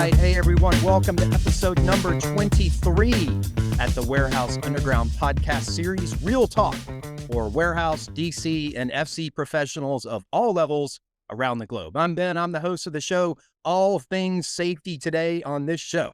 right. Hey, everyone. Welcome to episode number 23 at the Warehouse Underground podcast series, Real Talk for warehouse, DC, and FC professionals of all levels around the globe. I'm Ben. I'm the host of the show, All Things Safety Today on this show.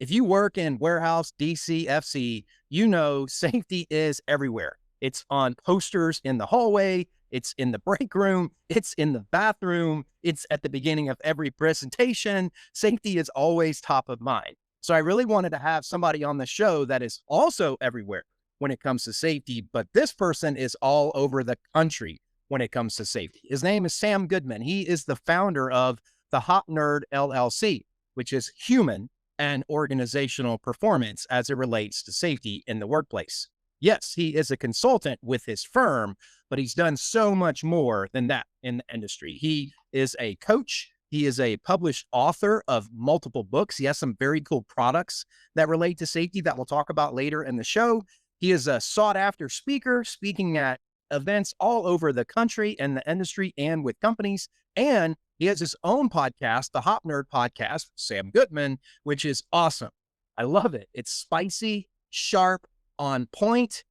If you work in warehouse, DC, FC, you know safety is everywhere. It's on posters in the hallway. It's in the break room. It's in the bathroom. It's at the beginning of every presentation. Safety is always top of mind. So I really wanted to have somebody on the show that is also everywhere when it comes to safety, but this person is all over the country when it comes to safety. His name is Sam Goodman. He is the founder of the HOP Nerd LLC, which is human and organizational performance as it relates to safety in the workplace. Yes, he is a consultant with his firm, but he's done so much more than that in the industry. He is a coach. He is a published author of multiple books. He has some very cool products that relate to safety that we'll talk about later in the show. He is a sought after speaker, speaking at events all over the country and the industry and with companies. And he has his own podcast, the HOP Nerd Podcast, Sam Goodman, which is awesome. I love it. It's spicy, sharp, on point,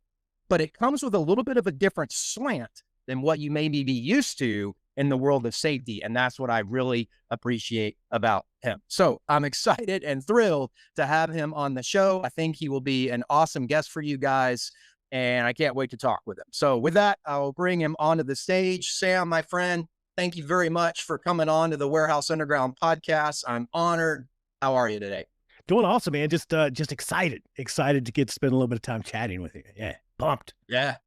but it comes with a little bit of a different slant than what you maybe be used to in the world of safety. And that's what I really appreciate about him. So I'm excited and thrilled to have him on the show. I think he will be an awesome guest for you guys, and I can't wait to talk with him. So with that, I'll bring him onto the stage. Sam, my friend, thank you very much for coming on to the Warehouse Underground podcast. I'm honored. How are you today? Doing awesome, man. Just excited to get to spend a little bit of time chatting with you. Yeah. Pumped. Yeah.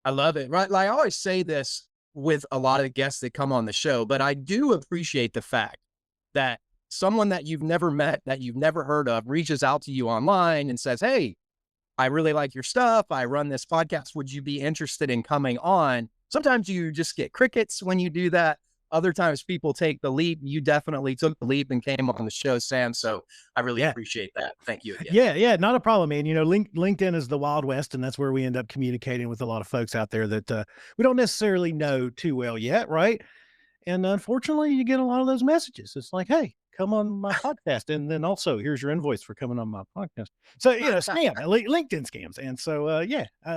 I love it. Right. Like I always say this with a lot of the guests that come on the show, but I do appreciate the fact that someone that you've never met, that you've never heard of, reaches out to you online and says, "Hey, I really like your stuff. I run this podcast. Would you be interested in coming on?" Sometimes you just get crickets when you do that. Other times people take the leap. You definitely took the leap and came on the show, Sam. So I really appreciate that. Thank you again. Yeah, not a problem, man. You know, LinkedIn is the Wild West, and that's where we end up communicating with a lot of folks out there that we don't necessarily know too well yet, right? And unfortunately, you get a lot of those messages. It's like, "Hey, come on my podcast, and then also here's your invoice for coming on my podcast." So scam, LinkedIn scams, and so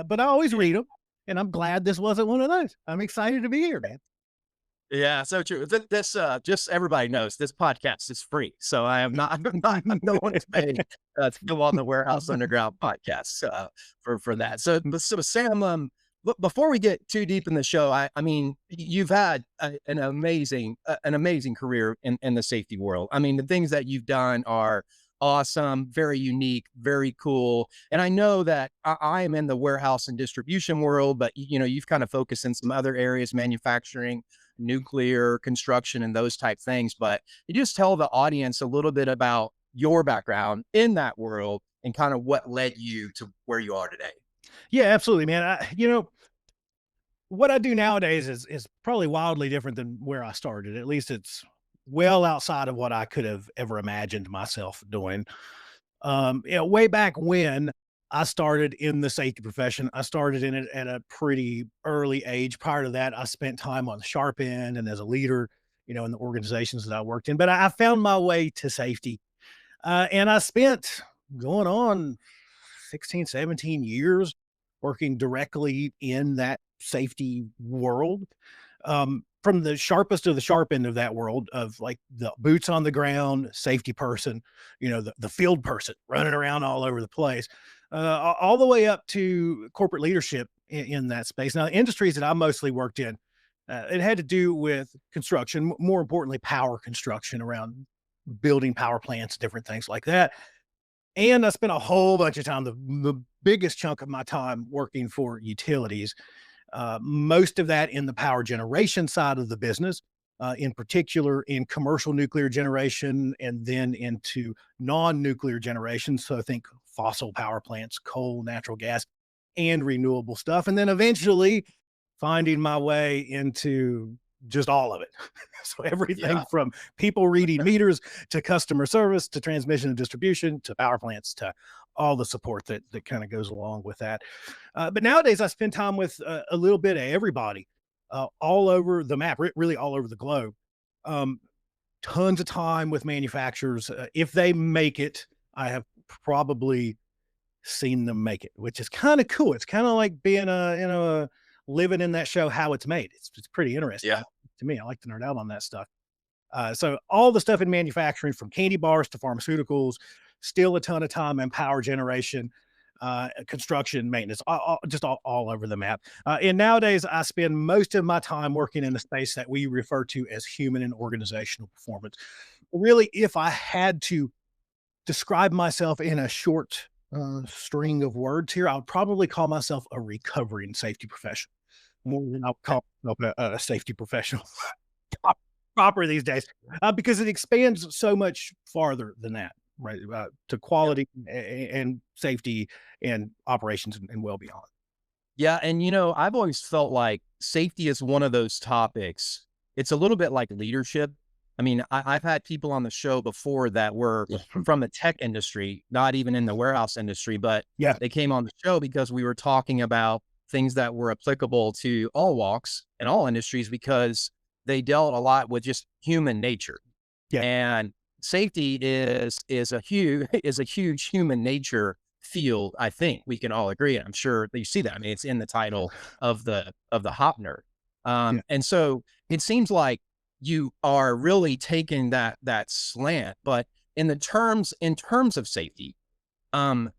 but I always read them, and I'm glad this wasn't one of those. I'm excited to be here, man. Yeah, so true. This just everybody knows this podcast is free. So I'm not no one is paying to go on the Warehouse Underground podcast for that. So Sam, before we get too deep in the show, I mean, you've had an amazing career in the safety world. I mean, the things that you've done are awesome, very unique, very cool. And I know that I am in the warehouse and distribution world, but you've kind of focused in some other areas, manufacturing, nuclear, construction, and those type things. But you just tell the audience a little bit about your background in that world and kind of what led you to where you are today. Yeah, absolutely, man. What I do nowadays is probably wildly different than where I started. At least it's well outside of what I could have ever imagined myself doing. Way back when I started in the safety profession, I started in it at a pretty early age. Prior to that, I spent time on the sharp end and as a leader, in the organizations that I worked in. But I found my way to safety, and I spent going on 16, 17 years working directly in that safety world. From the sharpest of the sharp end of that world of like the boots on the ground safety person, the field person running around all over the place, all the way up to corporate leadership in that space. Now, the industries that I mostly worked in, it had to do with construction, more importantly, power construction around building power plants, different things like that. And I spent a whole bunch of time, the biggest chunk of my time working for utilities, most of that in the power generation side of the business, in particular in commercial nuclear generation, and then into non-nuclear generation. So I think fossil power plants, coal, natural gas, and renewable stuff. And then eventually finding my way into just all of it. So everything from people reading meters to customer service, to transmission and distribution, to power plants, to all the support that kind of goes along with that. But nowadays I spend time with a little bit of everybody, all over the map, really all over the globe. tons of time with manufacturers. If they make it, I have probably seen them make it, which is kind of cool. It's kind of like being living in that show, How It's Made. It's pretty interesting Yeah. to me. I like to nerd out on that stuff. So all the stuff in manufacturing, from candy bars to pharmaceuticals, still a ton of time in power generation, construction, maintenance, just all over the map. And nowadays, I spend most of my time working in the space that we refer to as human and organizational performance. Really, if I had to describe myself in a short string of words here, I would probably call myself a recovering safety professional more than I would call myself a safety professional proper these days, because it expands so much farther than that, right? To quality and safety and operations and well beyond. Yeah, and I've always felt like safety is one of those topics. It's a little bit like leadership. I mean, I've had people on the show before that were from the tech industry, not even in the warehouse industry, but Yeah, they came on the show because we were talking about things that were applicable to all walks and all industries because they dealt a lot with just human nature. yeah, And safety is a huge is a huge human nature field. I think we can all agree. I'm sure that you see that. I mean, it's in the title of the Hop Nerd. yeah. And so it seems like you are really taking that slant, but in terms of safety, um,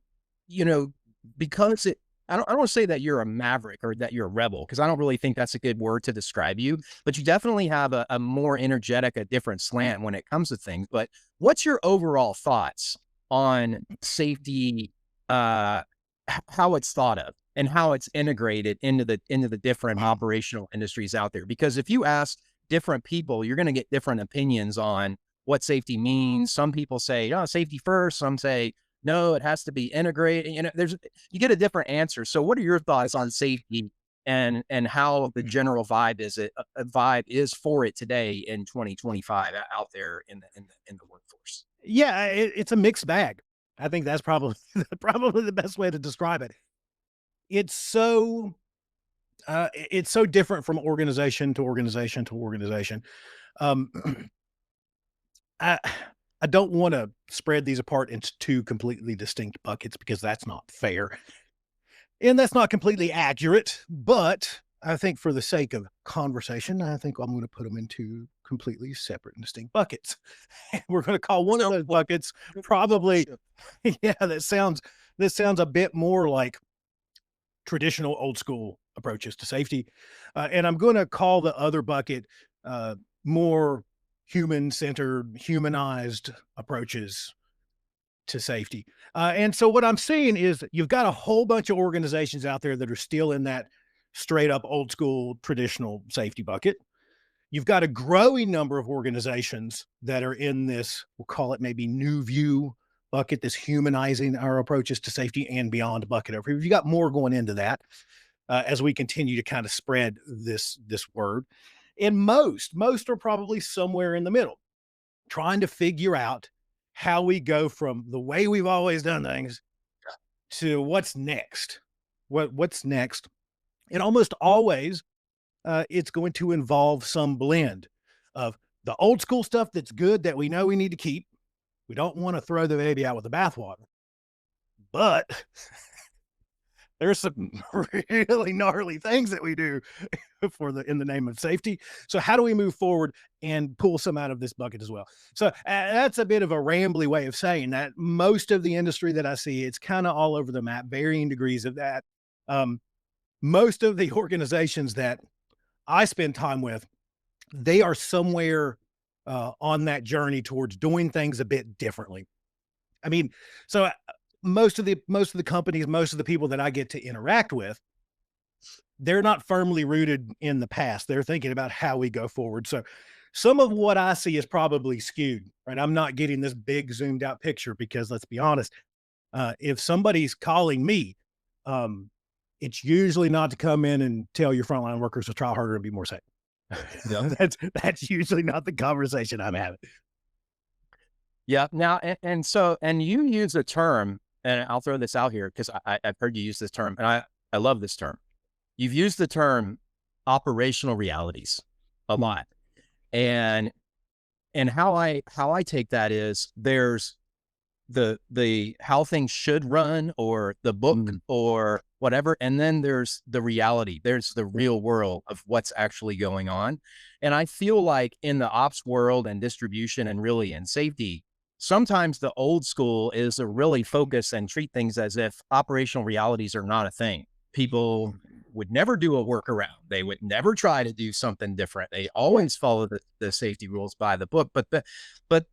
you know, because I don't want to say that you're a maverick or that you're a rebel, because I don't really think that's a good word to describe you, but you definitely have a more energetic, a different slant when it comes to things. But what's your overall thoughts on safety, how it's thought of and how it's integrated into the different operational industries out there? Because if you ask different people, you're going to get different opinions on what safety means. Some people say, oh, safety first. Some say, no, it has to be integrated. You get a different answer. So what are your thoughts on safety and how the general vibe is for it today in 2025 out there in the workforce? Yeah, it's a mixed bag. I think that's probably probably the best way to describe it. It's so it's so different from organization to organization to organization. Um, I I don't want to spread these apart into two completely distinct buckets because that's not fair. And that's not completely accurate, but I think for the sake of conversation, I think I'm going to put them into completely separate and distinct buckets. We're going to call one of those buckets probably, yeah, that sounds a bit more like traditional old school approaches to safety. And I'm going to call the other bucket more human centered, humanized approaches to safety. And so what I'm seeing is you've got a whole bunch of organizations out there that are still in that straight up old school traditional safety bucket. You've got a growing number of organizations that are in this, we'll call it maybe new view bucket, this humanizing our approaches to safety and beyond bucket. Over here, you got more going into that as we continue to kind of spread this word. And most are probably somewhere in the middle, trying to figure out how we go from the way we've always done things to what's next. What's next? And almost always, it's going to involve some blend of the old school stuff that's good that we know we need to keep. We don't want to throw the baby out with the bathwater, but there's some really gnarly things that we do in the name of safety. So how do we move forward and pull some out of this bucket as well? So that's a bit of a rambly way of saying that most of the industry that I see, it's kind of all over the map, varying degrees of that. Most of the organizations that I spend time with, they are somewhere on that journey towards doing things a bit differently. I mean, so most of the companies, most of the people that I get to interact with, they're not firmly rooted in the past. They're thinking about how we go forward. So some of what I see is probably skewed, right? I'm not getting this big zoomed out picture because let's be honest, if somebody's calling me, um, it's usually not to come in and tell your frontline workers to try harder and be more safe. Yeah. That's usually not the conversation I'm having. Yeah. Now, and you use a term, and I'll throw this out here because I've heard you use this term, and I love this term. You've used the term operational realities a lot. And And how I take that is there's the how things should run, or the book, or whatever, and then there's the reality, there's the real world of what's actually going on. And I feel like in the ops world and distribution, and really in safety, sometimes the old school is to really focus and treat things as if operational realities are not a thing. People would never do a workaround, they would never try to do something different, they always follow the safety rules by the book. But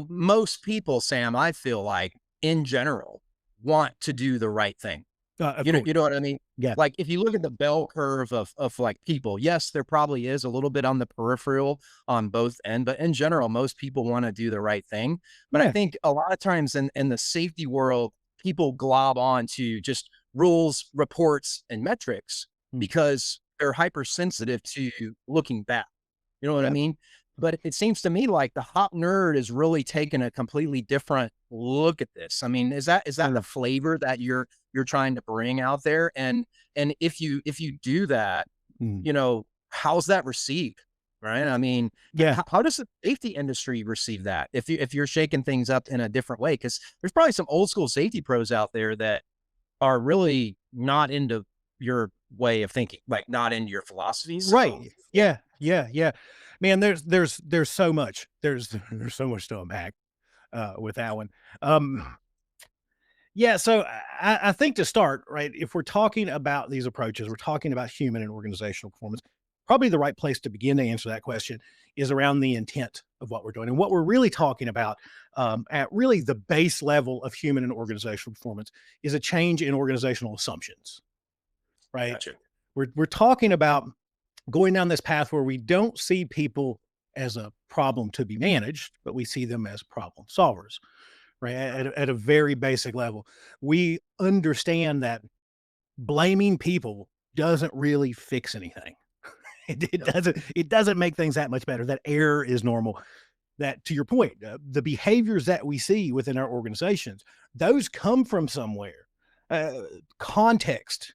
most people, Sam, I feel like in general want to do the right thing. Of You course. know what I mean? Yeah. Like if you look at the bell curve of like people, yes, there probably is a little bit on the peripheral on both end, but in general, most people want to do the right thing. But I Yeah. think a lot of times in the safety world, people glob on to just rules, reports, and metrics Mm. because they're hypersensitive to looking back. You know what I Yeah. mean? But it seems to me like the hop nerd is really taking a completely different look at this. I mean, is that the flavor that you're trying to bring out there? And if you do that, Mm. how's that received? Right? I mean, Yeah. how does the safety industry receive that if you're shaking things up in a different way? Because there's probably some old school safety pros out there that are really not into your way of thinking, like not into your philosophies. So Right. Yeah. Yeah. Yeah. Man, there's so much. There's so much to unpack with that one. Um, yeah, so I think to start, right, if we're talking about these approaches, we're talking about human and organizational performance, probably the right place to begin to answer that question is around the intent of what we're doing. And what we're really talking about at really the base level of human and organizational performance is a change in organizational assumptions, right? gotcha. We're talking about going down this path where we don't see people as a problem to be managed, but we see them as problem solvers, right? At a very basic level. We understand that blaming people doesn't really fix anything. Yep. It doesn't make things that much better. That error is normal. That, to your point, the behaviors that we see within our organizations, those come from somewhere. Uh, Context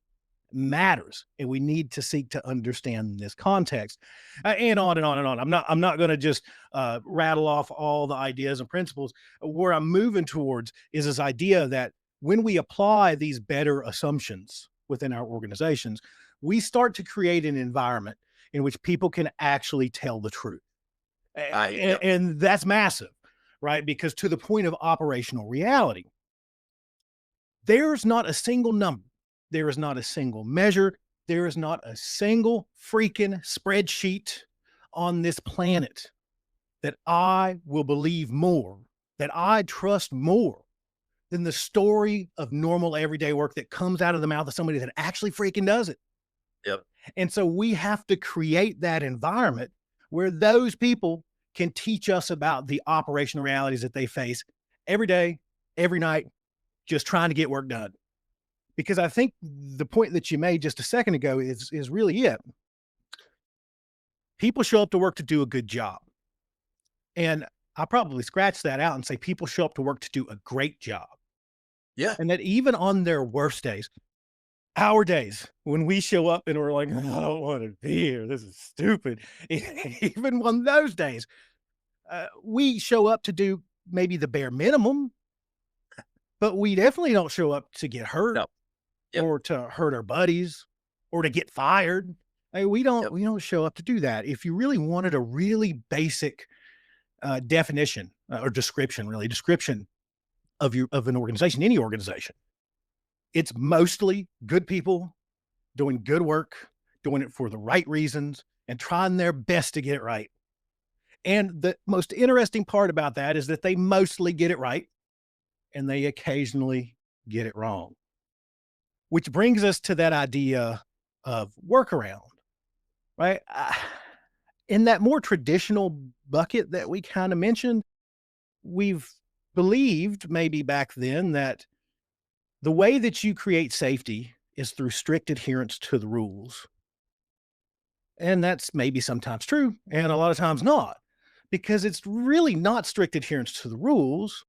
matters, and we need to seek to understand this context, and on and on and on. I'm not going to just rattle off all the ideas and principles. Where I'm moving towards is this idea that when we apply these better assumptions within our organizations, we start to create an environment in which people can actually tell the truth. Yep. And that's massive, right? Because to the point of operational reality, there's not a single number, there is not a single measure, there is not a single freaking spreadsheet on this planet that I will believe more, that I trust more than the story of normal everyday work that comes out of the mouth of somebody that actually freaking does it. Yep. And so we have to create that environment where those people can teach us about the operational realities that they face every day, every night, just trying to get work done. Because I think the point that you made just a second ago is really it. People show up to work to do a good job. And I probably scratch that out and say people show up to work to do a great job. Yeah. And that even on their worst days, our days when we show up and we're like, I don't want to be here. This is stupid. Even on those days, we show up to do maybe the bare minimum, but we definitely don't show up to get hurt No. Yep. or to hurt our buddies or to get fired. I mean, we don't Yep. we don't show up to do that. If you really wanted a really basic definition or description of an organization, any organization, it's mostly good people doing good work, doing it for the right reasons, and trying their best to get it right. And the most interesting part about that is that they mostly get it right and they occasionally get it wrong, which brings us to that idea of workaround, right? In that more traditional bucket that we kind of mentioned, we've believed maybe back then that the way that you create safety is through strict adherence to the rules. And that's maybe sometimes true and a lot of times not, because it's really not strict adherence to the rules.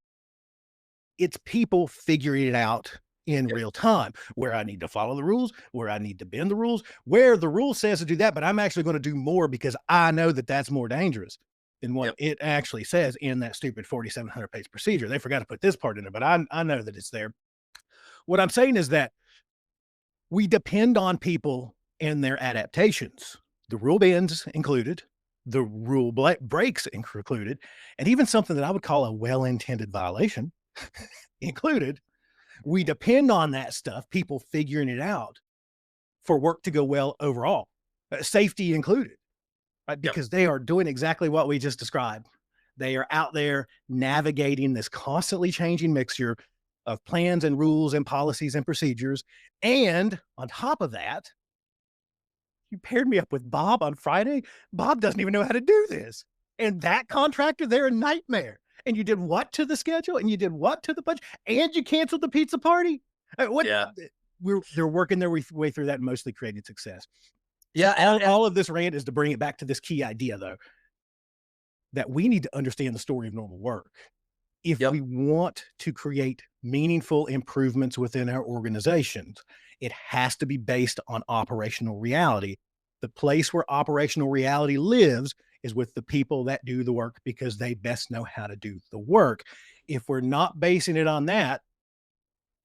It's people figuring it out in Yep. real time, where I need to follow the rules, where I need to bend the rules, where the rule says to do that, but I'm actually going to do more because I know that that's more dangerous. than what Yep. it actually says in that stupid 4,700 page procedure. They forgot to put this part in there, but I know that it's there. What I'm saying is that we depend on people and their adaptations, the rule bends included, the breaks included, and even something that I would call a well intended violation included. We depend on that stuff, people figuring it out for work to go well overall, safety included, right? Yep. Because they are doing exactly what we just described. They are out there navigating this constantly changing mixture of plans and rules and policies and procedures. And on top of that, you paired me up with Bob on Friday. Bob doesn't even know how to do this. And that contractor, they're a nightmare. And you did what to the schedule? And you did what to the budget? And you canceled the pizza party? What? Yeah. They're working their way through that and mostly creating success. Yeah. So all of this rant is to bring it back to this key idea, though, that we need to understand the story of normal work. If Yep. we want to create meaningful improvements within our organizations, it has to be based on operational reality. The place where operational reality lives is with the people that do the work because they best know how to do the work. If we're not basing it on that,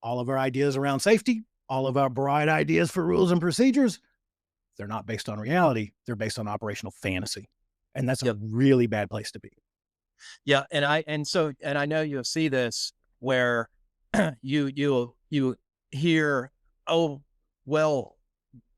all of our ideas around safety, all of our bright ideas for rules and procedures, they're not based on reality. They're based on operational fantasy. And that's a Yep. really bad place to be. Yeah. And I know you'll see this where you hear, oh, well,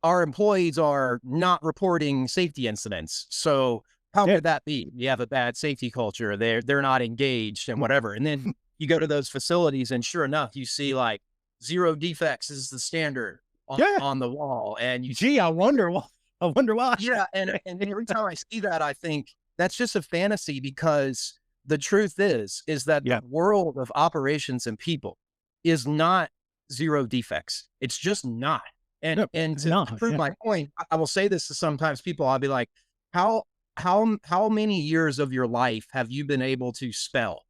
our employees are not reporting safety incidents. So how Yeah. could that be? You have a bad safety culture. They're not engaged and whatever. And then you go to those facilities and sure enough, you see like 0 defects is the standard Yeah. on the wall. And Gee, I wonder why. I wonder why. yeah, and every time I see that, I think that's just a fantasy because the truth is that Yeah. the world of operations and people is not 0 defects. It's just not. No, And it's to not. prove Yeah. my point, I will say this to sometimes people. I'll be like, how many years of your life have you been able to spell?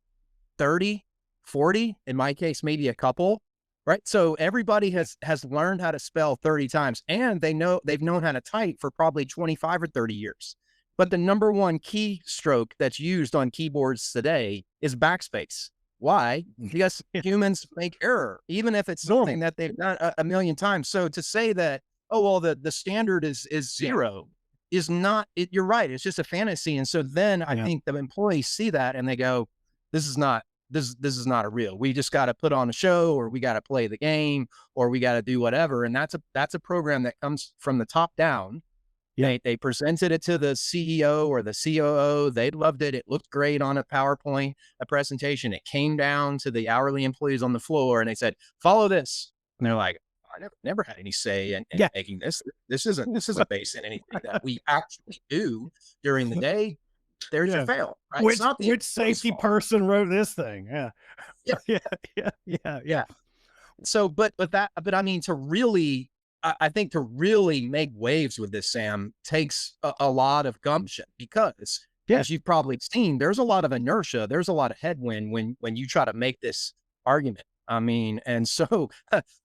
30, 40, in my case, maybe a couple, right? So everybody has learned how to spell 30 times and they've known how to type for probably 25 or 30 years. But the number one keystroke that's used on keyboards today is backspace. Why? Because Yeah. humans make error, even if it's Normal. something that they've done a million times. So to say that, oh, well, the standard is Yeah. 0 is not, you're right. It's just a fantasy. And so then I Yeah. think the employees see that and they go, this is not, this is not a real. We just got to put on a show or we got to play the game or we got to do whatever. And that's a program that comes from the top down. Yeah. They presented it to the CEO or the COO. They loved it. It looked great on a PowerPoint, a presentation. It came down to the hourly employees on the floor and they said, follow this. And they're like, I never had any say in Yeah. making this. This isn't based in anything that we actually do during the day. There's your Yeah. fail, right? Which It's not the which employee's safety fault. person wrote this thing? Yeah. Yeah. Yeah. Yeah. So, but I mean, I think to really make waves with this, Sam, takes a lot of gumption because, Yeah. as you've probably seen, there's a lot of inertia. There's a lot of headwind when you try to make this argument. I mean, and so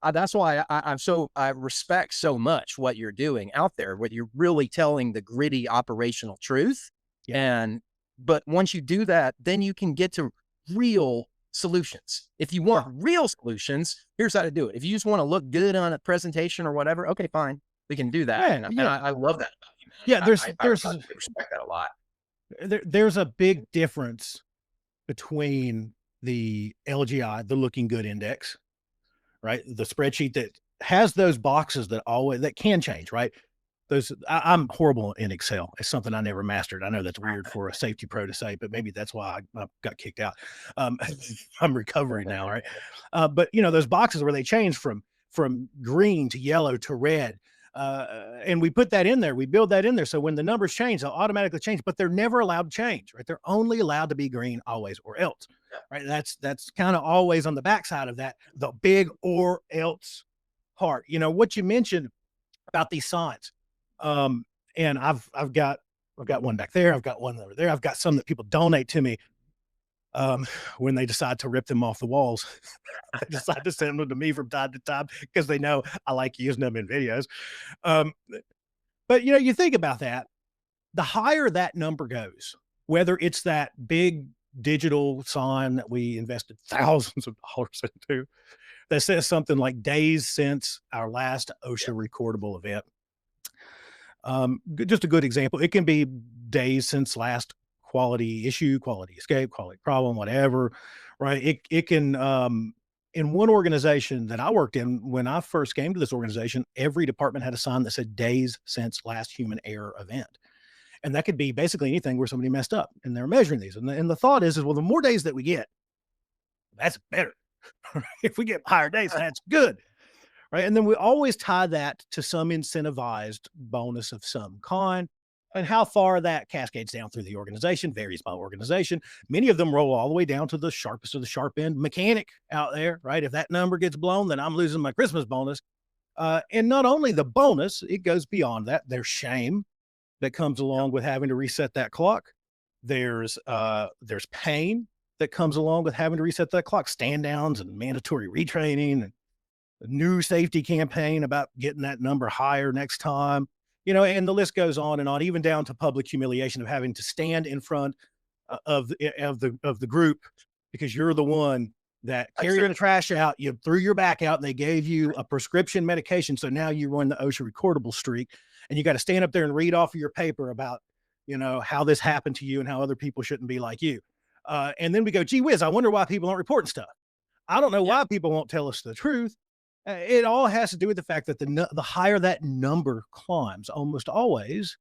that's why I respect so much what you're doing out there, what you're really telling the gritty operational truth. Yeah. And but once you do that, then you can get to real solutions. If you want real solutions, here's how to do it. If you just want to look good on a presentation or whatever, okay, fine, we can do that. Yeah, And yeah. I love that about you, man. Yeah, I respect that a lot. there's a big difference between the LGI, the looking good index, right? The spreadsheet that has those boxes that can change, right? I'm horrible in Excel. It's something I never mastered. I know that's weird for a safety pro to say, but maybe that's why I got kicked out. I'm recovering now, right? But those boxes where they change from green to yellow to red, and we put that in there. We build that in there, so when the numbers change, they'll automatically change. But they're never allowed to change, right? They're only allowed to be green always or else, right? That's kind of always on the backside of that, the big or else part. What you mentioned about these signs. And I've got one back there. I've got one over there. I've got some that people donate to me. When they decide to rip them off the walls, they decide to send them to me from time to time because they know I like using them in videos. But you think about that, the higher that number goes, whether it's that big digital sign that we invested thousands of dollars into that says something like days since our last Yeah. OSHA recordable event. Just a good example. It can be days since last quality issue, quality escape, quality problem, whatever, right? It can, in one organization that I worked in, when I first came to this organization, every department had a sign that said days since last human error event. And that could be basically anything where somebody messed up and they're measuring these. And the thought is, well, the more days that we get, that's better. If we get higher days, that's good. Right. And then we always tie that to some incentivized bonus of some kind. And how far that cascades down through the organization varies by organization. Many of them roll all the way down to the sharpest of the sharp end mechanic out there, right? If that number gets blown, then I'm losing my Christmas bonus. And not only the bonus, it goes beyond that. There's shame that comes along with having to reset that clock. There's pain that comes along with having to reset that clock, stand downs and mandatory retraining and a new safety campaign about getting that number higher next time, and the list goes on and on, even down to public humiliation of having to stand in front of the group because you're the one that carried the trash out, you threw your back out, and they gave you a prescription medication. So now you run the OSHA recordable streak, and you got to stand up there and read off of your paper about, how this happened to you and how other people shouldn't be like you. And then we go, gee whiz, I wonder why people aren't reporting stuff. I don't know why people won't tell us the truth. It all has to do with the fact that the higher that number climbs, almost always,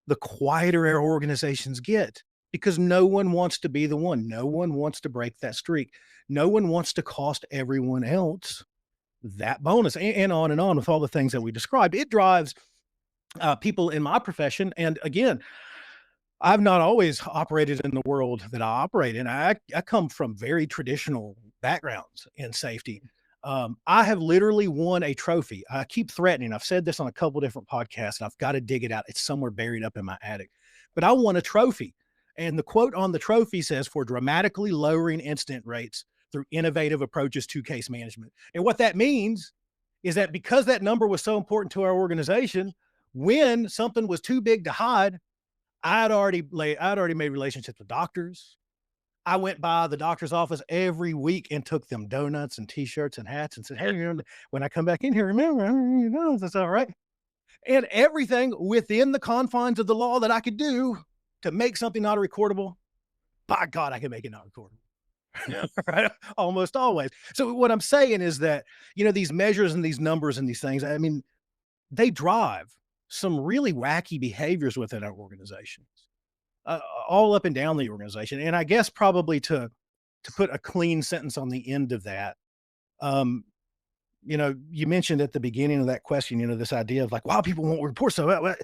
the quieter our organizations get because no one wants to be the one. No one wants to break that streak. No one wants to cost everyone else that bonus, and on with all the things that we described. It drives people in my profession. And again, I've not always operated in the world that I operate in. I come from very traditional backgrounds in safety. I have literally won a trophy. I keep threatening. I've said this on a couple different podcasts, and I've got to dig it out. It's somewhere buried up in my attic. But I won a trophy. And the quote on the trophy says, for dramatically lowering incident rates through innovative approaches to case management. And what that means is that because that number was so important to our organization, when something was too big to hide, I'd already made relationships with doctors. I went by the doctor's office every week and took them donuts and T-shirts and hats and said, "Hey, when I come back in here, remember, that's all right." And everything within the confines of the law that I could do to make something not recordable, by God, I can make it not recordable. Yeah. Right? Almost always. So what I'm saying is that, these measures and these numbers and these things, I mean, they drive some really wacky behaviors within our organizations, all up and down the organization. And I guess probably to put a clean sentence on the end of that, um, you mentioned at the beginning of that question, this idea of like, wow, people won't report. So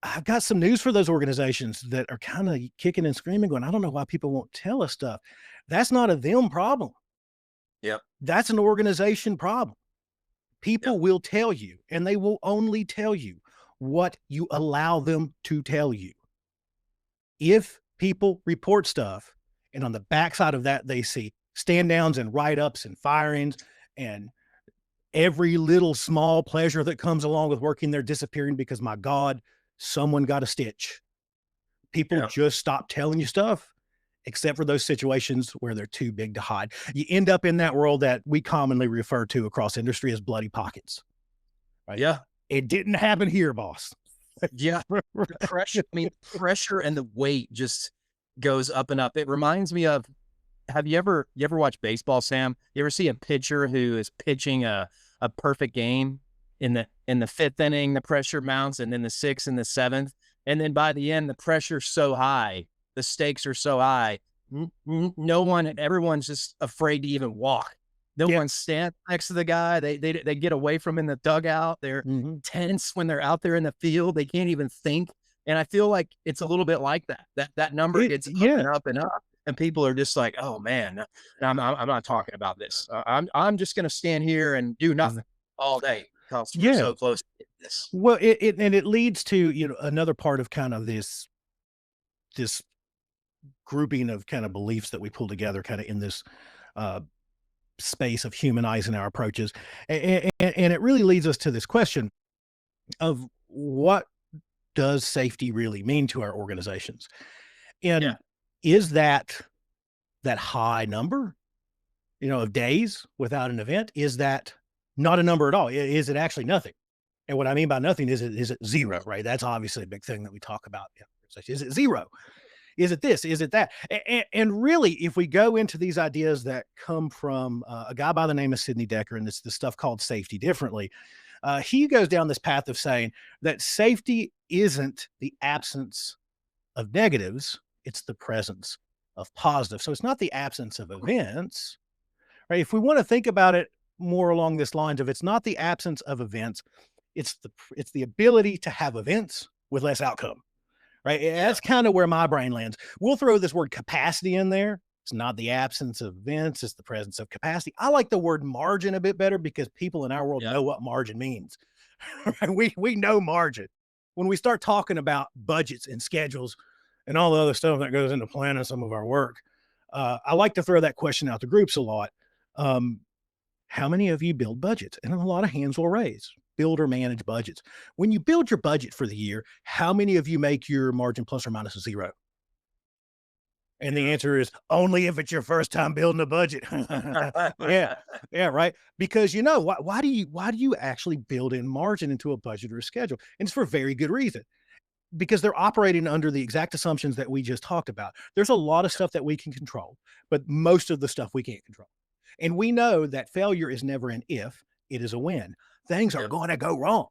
I've got some news for those organizations that are kind of kicking and screaming, going, I don't know why people won't tell us stuff. That's not a them problem. Yep. That's an organization problem. People will tell you, and they will only tell you what you allow them to tell you. If people report stuff, and on the backside of that, they see stand downs and write ups and firings and every little small pleasure that comes along with working there disappearing because, my God, someone got a stitch. People just stop telling you stuff, except for those situations where they're too big to hide. You end up in that world that we commonly refer to across industry as bloody pockets. Right? Yeah. It didn't happen here, boss. Yeah. The pressure, pressure and the weight just goes up and up. It reminds me of, have you ever watched baseball, Sam? You ever see a pitcher who is pitching a perfect game in the fifth inning, the pressure mounts, and then the sixth and the seventh, and then by the end, the pressure's so high, the stakes are so high, everyone's just afraid to even walk. No one stands next to the guy. They get away from in the dugout. They're tense when they're out there in the field. They can't even think. And I feel like it's a little bit like that. That number gets up and up and up, and people are just like, "Oh man, I'm not talking about this. I'm just going to stand here and do nothing all day because we're so close to this." Well, it leads to another part of kind of this grouping of kind of beliefs that we pull together, kind of in this space of humanizing our approaches. And it really leads us to this question of what does safety really mean to our organizations? And Yeah. is that high number, of days without an event? Is that not a number at all? Is it actually nothing? And what I mean by nothing is it zero, right? That's obviously a big thing that we talk about. Is it zero? Is it this? Is it that? And really, if we go into these ideas that come from a guy by the name of Sidney Decker, and this stuff called safety differently, he goes down this path of saying that safety isn't the absence of negatives, it's the presence of positive. So it's not the absence of events, right? If we want to think about it more along this lines of it's not the absence of events, it's the ability to have events with less outcome, right? Yeah. That's kind of where my brain lands. We'll throw this word capacity in there. It's not the absence of events, it's the presence of capacity. I like the word margin a bit better because people in our world Yeah. know what margin means. Right? We know margin. When we start talking about budgets and schedules and all the other stuff that goes into planning some of our work, I like to throw that question out to groups a lot. Um, how many of you build budgets? And a lot of hands will raise. Build or manage budgets. When you build your budget for the year, how many of you make your margin plus or minus a zero? And the answer is only if it's your first time building a budget. Yeah, yeah, right. Because why do you actually build in margin into a budget or a schedule? And it's for very good reason. Because they're operating under the exact assumptions that we just talked about. There's a lot of stuff that we can control, but most of the stuff we can't control. And we know that failure is never an if, it is a when. Things are Yep. going to go wrong.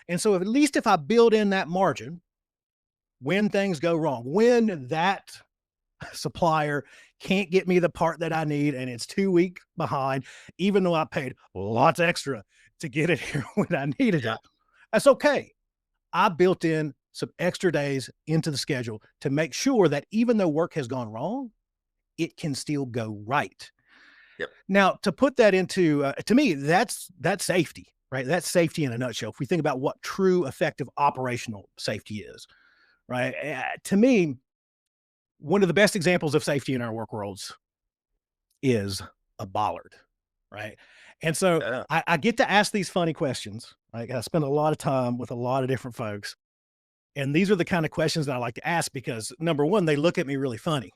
And so, at least if I build in that margin, when things go wrong, when that supplier can't get me the part that I need and it's 2 weeks behind, even though I paid lots extra to get it here when I needed Yeah. it, that's okay. I built in some extra days into the schedule to make sure that even though work has gone wrong, it can still go right. Yep. Now, to put that into, to me, that's safety, right? That's safety in a nutshell. If we think about what true, effective operational safety is, right? To me, one of the best examples of safety in our work worlds is a bollard, right? And so Yeah. I get to ask these funny questions, right? I spend a lot of time with a lot of different folks. And these are the kind of questions that I like to ask because number one, they look at me really funny.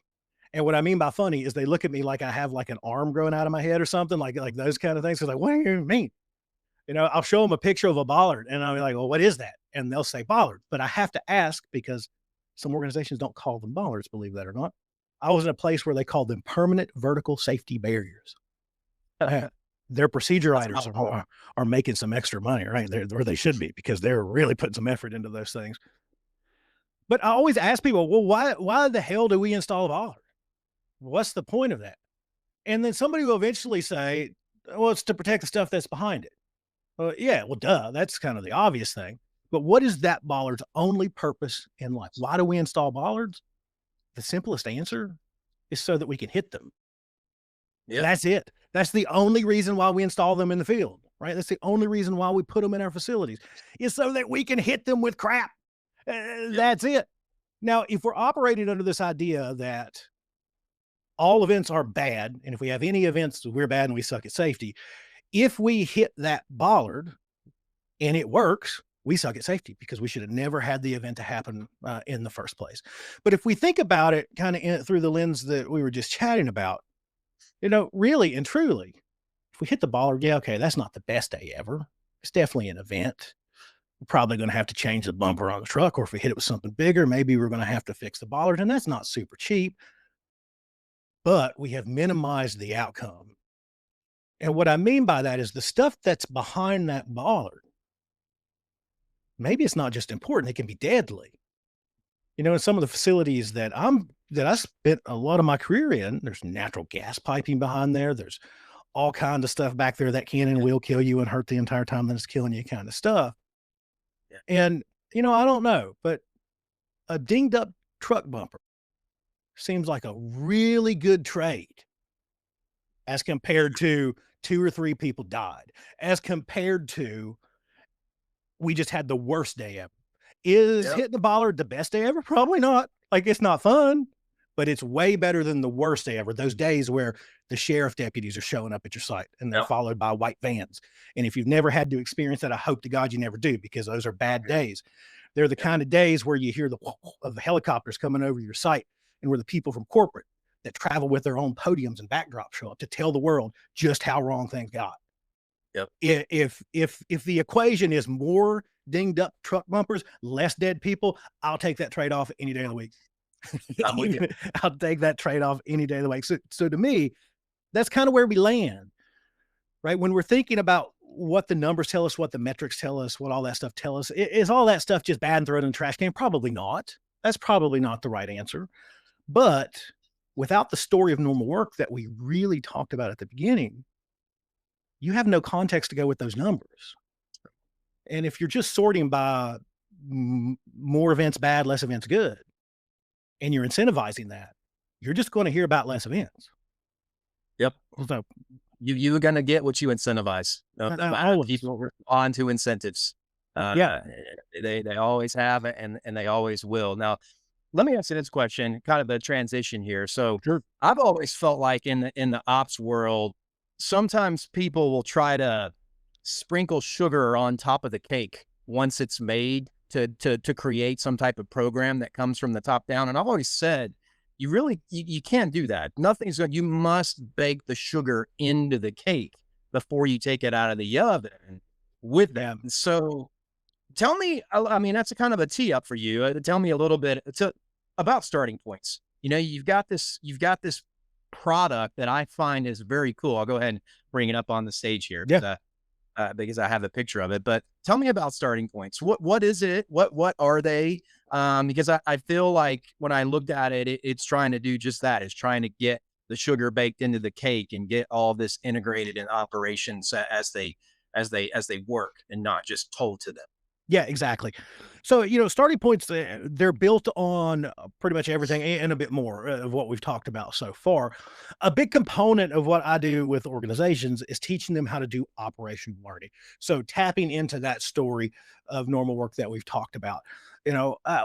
And what I mean by funny is they look at me like I have like an arm growing out of my head or something, like those kind of things. It's like, what do you mean? I'll show them a picture of a bollard and I'll be like, well, what is that? And they'll say bollard. But I have to ask because some organizations don't call them bollards, believe that or not. I was in a place where they called them permanent vertical safety barriers. Uh, Their procedure That's writers are making some extra money, right? They're where they should be because they're really putting some effort into those things. But I always ask people, well, why the hell do we install a bollard? What's the point of that? And then somebody will eventually say, well, it's to protect the stuff that's behind it. Yeah, well, duh, that's kind of the obvious thing. But what is that bollard's only purpose in life? Why do we install bollards? The simplest answer is so that we can hit them. Yeah. That's it. That's the only reason why we install them in the field, right? That's the only reason why we put them in our facilities is so that we can hit them with crap. Yep. That's it. Now, if we're operating under this idea that all events are bad, and if we have any events, we're bad and we suck at safety. If we hit that bollard and it works, we suck at safety because we should have never had the event to happen in the first place. But if we think about it kind of through the lens that we were just chatting about, really and truly, if we hit the bollard, yeah, okay, that's not the best day ever. It's definitely an event. We're probably going to have to change the bumper on the truck, or if we hit it with something bigger, maybe we're going to have to fix the bollard, and that's not super cheap, but we have minimized the outcome. And what I mean by that is the stuff that's behind that bollard, maybe it's not just important, it can be deadly. In some of the facilities that I spent a lot of my career in, there's natural gas piping behind there. There's all kinds of stuff back there that can and will kill you and hurt the entire time that it's killing you kind of stuff. Yeah. And, I don't know, but a dinged up truck bumper seems like a really good trade as compared to 2 or 3 people died, as compared to we just had the worst day ever. Is Yep. hitting the bollard the best day ever? Probably not. Like, it's not fun, but it's way better than the worst day ever. Those days where the sheriff deputies are showing up at your site and they're Yep. followed by white vans. And if you've never had to experience that, I hope to God you never do, because those are bad days. They're the Yep. kind of days where you hear the of the helicopters coming over your site, and where the people from corporate that travel with their own podiums and backdrops show up to tell the world just how wrong things got. Yep. If the equation is more dinged up truck bumpers, less dead people, I'll take that trade off any day of the week. I'm with you. I'll take that trade off any day of the week. So to me, that's kind of where we land, right? When we're thinking about what the numbers tell us, what the metrics tell us, what all that stuff tell us, is all that stuff just bad and thrown in the trash can? Probably not. That's probably not the right answer. But without the story of normal work that we really talked about at the beginning, you have no context to go with those numbers. And if you're just sorting by more events bad, less events good, and you're incentivizing that, you're just going to hear about less events. Yep. So You're gonna get what you incentivize. always. People respond to incentives. Yeah. They always have and they always will. Now, let me ask you this question, kind of a transition here. So Sure. I've always felt like in the ops world, sometimes people will try to sprinkle sugar on top of the cake once it's made to create some type of program that comes from the top down. And I've always said, you can't do that. Nothing's going. You must bake the sugar into the cake before you take it out of the oven with them. So tell me, I mean, that's a kind of a tee up for you. Tell me a little bit about starting points. You've got this product that I find is very cool. I'll go ahead and bring it up on the stage here Yeah. because I have a picture of it. But tell me about starting points. What is it? What are they? Because I feel like when I looked at it, it's trying to do just that. It's trying to get the sugar baked into the cake and get all this integrated in operations as they work and not just told to them. Yeah, exactly. So, starting points, they're built on pretty much everything and a bit more of what we've talked about so far. A big component of what I do with organizations is teaching them how to do operational learning. So, tapping into that story of normal work that we've talked about.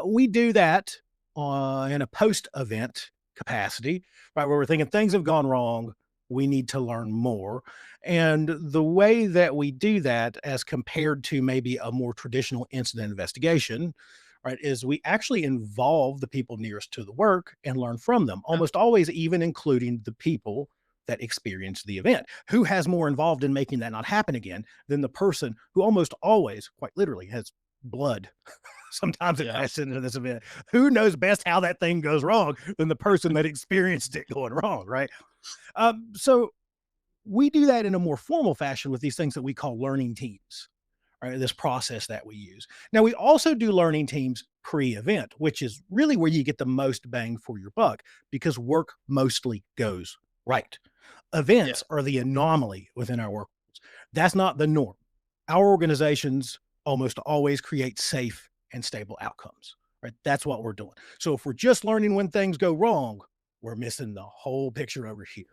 We do that in a post event capacity, right? Where we're thinking things have gone wrong. We need to learn more. And the way that we do that, as compared to maybe a more traditional incident investigation, right, is we actually involve the people nearest to the work and learn from them, almost always, even including the people that experienced the event. Who has more involved in making that not happen again than the person who almost always, quite literally, has blood? Sometimes it passes into this event. Who knows best how that thing goes wrong than the person that experienced it going wrong, right? So we do that in a more formal fashion with these things that we call learning teams, right? This process that we use. Now, we also do learning teams pre-event, which is really where you get the most bang for your buck, because work mostly goes right. Events are the anomaly within our work. That's not the norm. Our organizations almost always create safe and stable outcomes, right? That's what we're doing. So if we're just learning when things go wrong, we're missing the whole picture over here.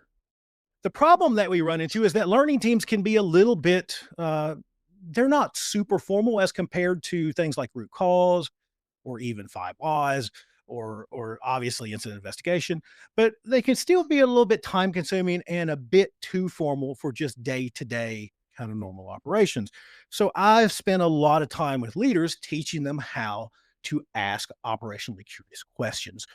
The problem that we run into is that learning teams can be a little bit, they're not super formal as compared to things like root cause or even 5 whys or obviously incident investigation, but they can still be a little bit time consuming and a bit too formal for just day to day kind of normal operations. So I've spent a lot of time with leaders teaching them how to ask operationally curious questions,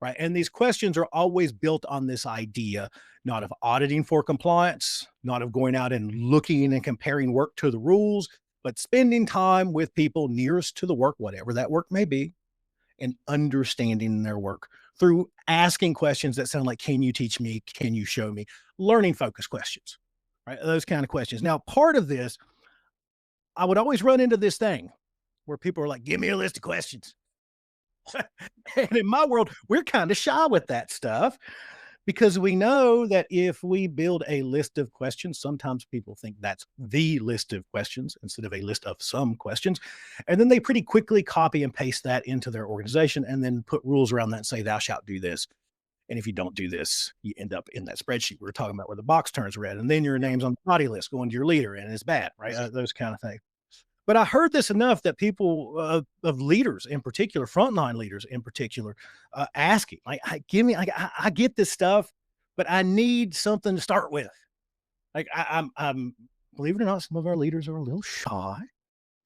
right? And these questions are always built on this idea, not of auditing for compliance, not of going out and looking and comparing work to the rules, but spending time with people nearest to the work, whatever that work may be, and understanding their work through asking questions that sound like, can you teach me? Can you show me? Learning focused questions, right? Those kind of questions. Now, part of this, I would always run into this thing where people are like, give me a list of questions. And in my world, we're kind of shy with that stuff, because we know that if we build a list of questions, sometimes people think that's the list of questions instead of a list of some questions. And then they pretty quickly copy and paste that into their organization and then put rules around that and say, thou shalt do this. And if you don't do this, you end up in that spreadsheet we were talking about where the box turns red. And then your name's on the naughty list going to your leader and it's bad, right? Those kind of things. But I heard this enough that people of leaders in particular, frontline leaders in particular, asking like, "Give me, like, I get this stuff, but I need something to start with." Like I'm believe it or not, some of our leaders are a little shy.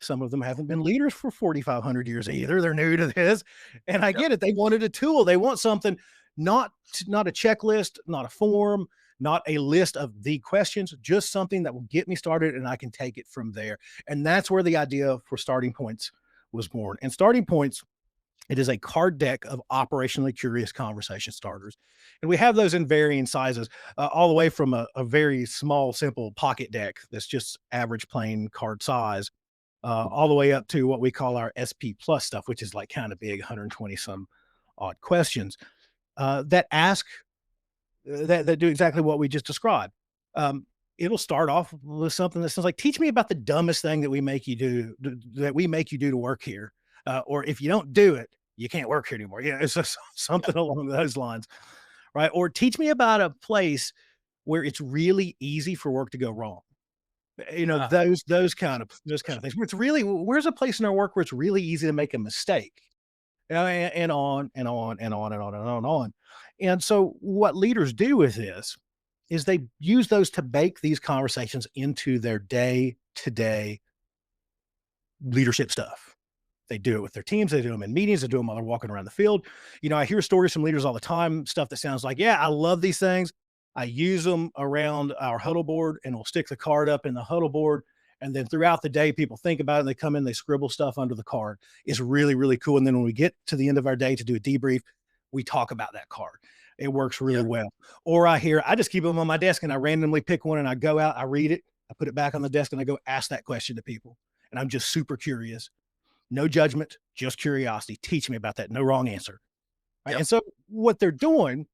Some of them haven't been leaders for 4,500 years either. They're new to this. And I Yep. get it. They wanted a tool. They want something, not a checklist, not a form, not a list of the questions, just something that will get me started and I can take it from there. And that's where the idea for starting points was born. And starting points, it is a card deck of operationally curious conversation starters. And we have those in varying sizes, all the way from a very small, simple pocket deck that's just average plain card size, all the way up to what we call our SP plus stuff, which is like kind of big, 120 some odd questions that ask that do exactly what we just described. It'll start off with something that sounds like, "Teach me about the dumbest thing that we make you do that we make you do to work here, or if you don't do it, you can't work here anymore." Yeah, it's just something along those lines, right? Or teach me about a place where it's really easy for work to go wrong. Ah, Those kind of things. Where it's really, where's a place in our work where it's really easy to make a mistake? And on and on and on and on and on and on. And so what leaders do with this is they use those to bake these conversations into their day to day leadership stuff. They do it with their teams. They do them in meetings. They do them while they're walking around the field. I hear stories from leaders all the time, stuff that sounds like, "Yeah, I love these things. I use them around our huddle board and we'll stick the card up in the huddle board. And then throughout the day, people think about it and they come in, they scribble stuff under the card. It's really, really cool. And then when we get to the end of our day to do a debrief, we talk about that card. It works really yep. well." Or I just keep them on my desk and I randomly pick one and I go out, I read it, I put it back on the desk and I go ask that question to people. And I'm just super curious. No judgment, just curiosity. Teach me about that. No wrong answer. Right? Yep. And so what they're doing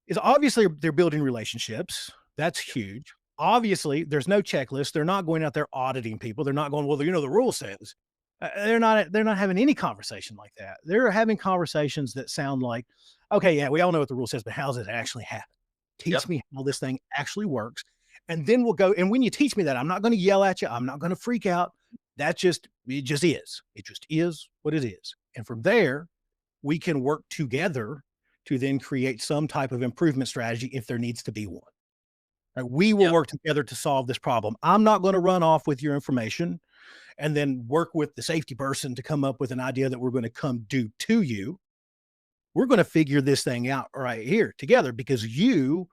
is obviously they're building relationships. That's huge. Obviously, there's no checklist. They're not going out there auditing people. They're not going, "Well, the rule says." They're not having any conversation like that. They're having conversations that sound like, "Okay, yeah, we all know what the rule says, but how does it actually happen? Teach Yep. me how this thing actually works." And then we'll go. And when you teach me that, I'm not going to yell at you. I'm not going to freak out. It just is. It just is what it is. And from there, we can work together to then create some type of improvement strategy if there needs to be one. We will Yep. work together to solve this problem. I'm not going to run off with your information and then work with the safety person to come up with an idea that we're going to come do to you. We're going to figure this thing out right here together because you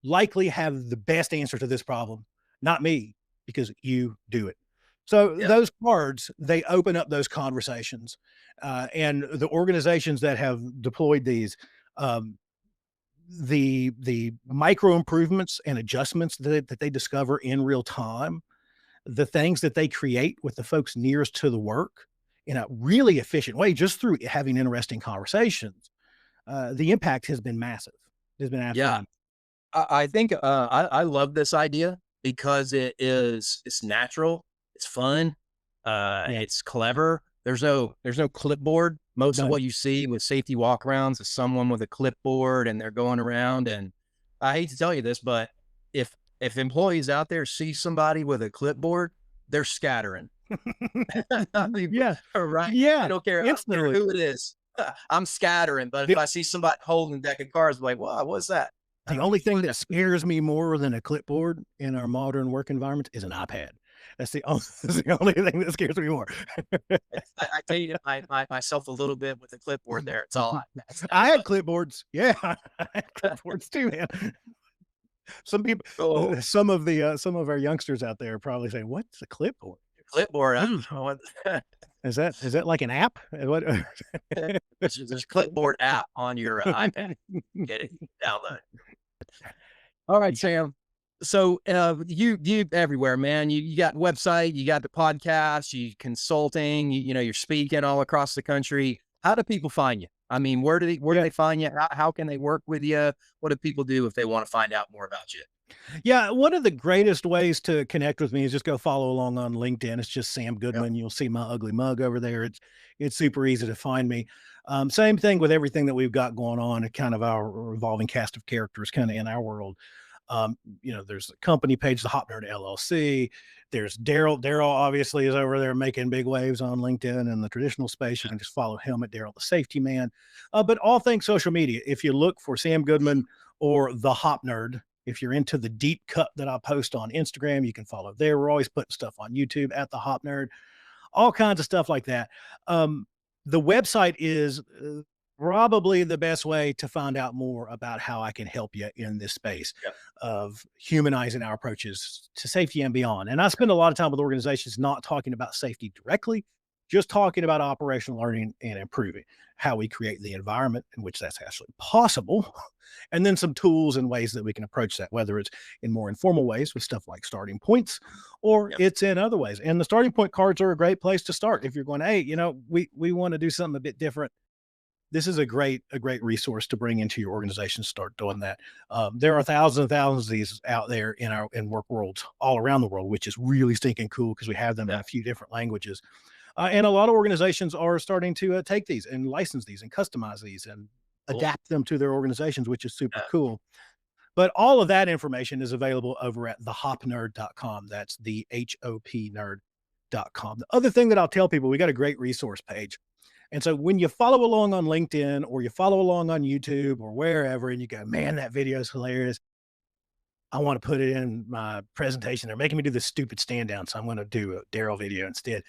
likely have the best answer to this problem, not me, because you do it. So Yep. those cards, they open up those conversations, and the organizations that have deployed these, um, the micro improvements and adjustments that they discover in real time, the things that they create with the folks nearest to the work in a really efficient way, just through having interesting conversations, the impact has been massive. It's been Yeah. absolutely. I think I love this idea because it's natural, it's fun, Yeah, it's clever. There's no clipboard. Most of done. what you see with safety walkarounds is someone with a clipboard and they're going around. And I hate to tell you this, but if employees out there see somebody with a clipboard, they're scattering. I mean, Yeah, right? I yeah, don't care instantly. who it is. I'm scattering, but if The I see somebody holding a deck of cards, I'm like, wow, what's that? the only thing that scares me more than a clipboard in our modern work environment is an iPad. That's the only thing that scares me more. I tell you myself a little bit with the clipboard there. It's all I I had but clipboards. Yeah, I had clipboards too, man. Some people, oh, some of our youngsters out there probably say, "What's a clipboard? clipboard, I don't know what Is that like an app? What?" there's a clipboard app on your iPad. Get it, download. All right, Sam. So you everywhere, man. You got website, you got the podcast, you consulting, you're speaking all across the country. How do people find you? I mean, where do they Yeah. find you? How can they work with you? What do people do if they want to find out more about you? Yeah, one of the greatest ways to connect with me is just go follow along on LinkedIn. It's just Sam Yep. Goodman. You'll see my ugly mug over there. It's super easy to find me. Same thing with everything that we've got going on, kind of our revolving cast of characters kind of in our world. There's a company page, the HOP Nerd LLC. There's Darrell. Darrell obviously is over there making big waves on LinkedIn in the traditional space. You can just follow him at Darrell The Safety Man. But all things social media, if you look for Sam Goodman or the HOP Nerd, if you're into the deep cut that I post on Instagram, you can follow there. We're always putting stuff on YouTube at the HOP Nerd, all kinds of stuff like that. The website is probably the best way to find out more about how I can help you in this space of humanizing our approaches to safety and beyond. And I spend a lot of time with organizations not talking about safety directly, just talking about operational learning and improving how we create the environment in which that's actually possible. And then some tools and ways that we can approach that, whether it's in more informal ways with stuff like starting points, or it's in other ways. And the starting point cards are a great place to start. If you're going, hey, we want to do something a bit different, this is a great resource to bring into your organization. Start doing that. There are thousands and thousands of these out there in work worlds all around the world, which is really stinking cool because we have them in a few different languages. And a lot of organizations are starting to take these and license these and customize these and adapt them to their organizations, which is super cool. But all of that information is available over at thehopnerd.com. That's the HOP nerd.com. The other thing that I'll tell people, we got a great resource page. And so when you follow along on LinkedIn or you follow along on YouTube or wherever, and you go, man, that video is hilarious, I want to put it in my presentation. They're making me do this stupid stand down, so I'm going to do a Darrell video instead.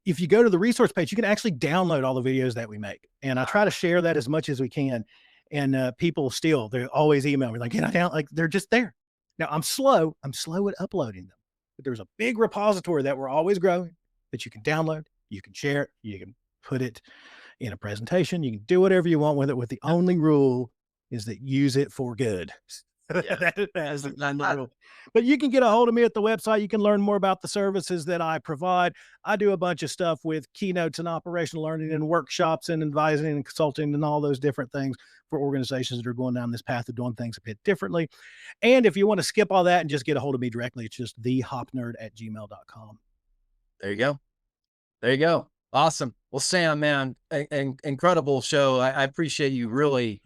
If you go to the resource page, you can actually download all the videos that we make. And I try to share that as much as we can. And people they always email me like, get down, like they're just there. Now I'm slow at uploading them, but there's a big repository that we're always growing that you can download, you can share it, you can put it in a presentation, you can do whatever you want with it. With the only rule is that use it for good. But you can get a hold of me at the website. You can learn more about the services that I provide. I do a bunch of stuff with keynotes and operational learning and workshops and advising and consulting and all those different things for organizations that are going down this path of doing things a bit differently. And if you want to skip all that and just get a hold of me directly, it's just thehopnerd@gmail.com. There you go. There you go. Awesome. Well, Sam, man, incredible show. I appreciate you really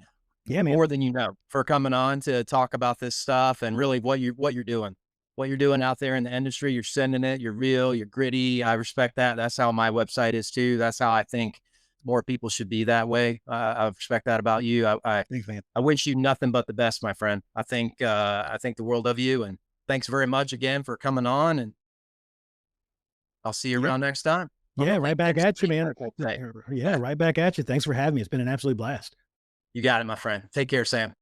more than you know for coming on to talk about this stuff and really what you're doing out there in the industry. You're sending it, you're real, you're gritty. I respect that. That's how my website is too. That's how I think more people should be that way. I respect that about you. I wish you nothing but the best, my friend. I think the world of you, and thanks very much again for coming on, and I'll see you around next time. Yeah, right back at you, man. Yeah, right back at you. Thanks for having me. It's been an absolute blast. You got it, my friend. Take care, Sam.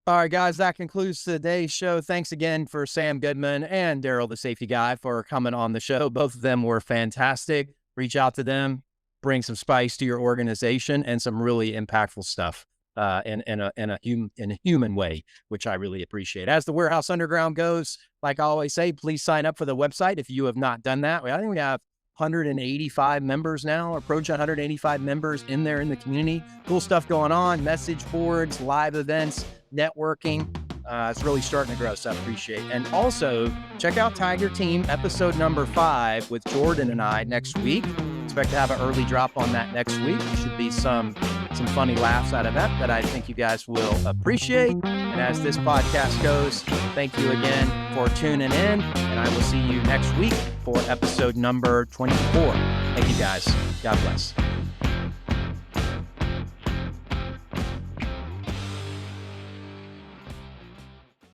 All right, guys, that concludes today's show. Thanks again for Sam Goodman and Darrell the Safety Guy for coming on the show. Both of them were fantastic. Reach out to them, bring some spice to your organization and some really impactful stuff in a human way, which I really appreciate. As the Warehouse Underground goes, like I always say, please sign up for the website if you have not done that. I think we have 185 members now, approaching 185 members in there in the community. Cool stuff going on, message boards, live events, networking. It's really starting to grow, so I appreciate it. And also, check out Tiger Team episode number 5 with Jordan and I next week. Expect to have an early drop on that next week. There should be some funny laughs out of that I think you guys will appreciate. And as this podcast goes, thank you again for tuning in, and I will see you next week for episode number 24. Thank you, guys. God bless.